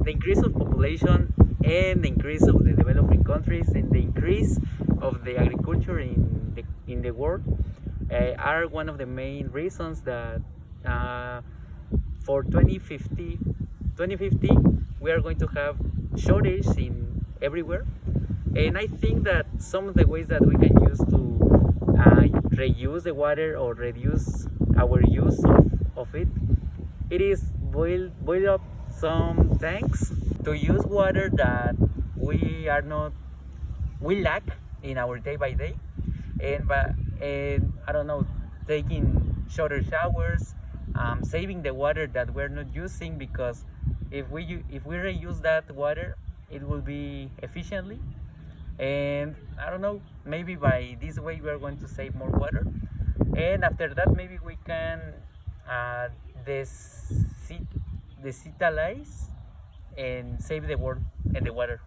the increase of population and the increase of the developing countries and the increase of the agriculture in the world are one of the main reasons that for 2050 we are going to have shortage in everywhere. And I think that some of the ways that we can use to reuse the water or reduce our use of it, it is boil up some tanks to use water that we lack in our day by day, and I don't know, taking shorter showers, saving the water that we're not using, because if we reuse that water, it will be efficiently. And I don't know, maybe by this way we are going to save more water, and after that maybe we can uh, desit- desitalize and save the world and the water.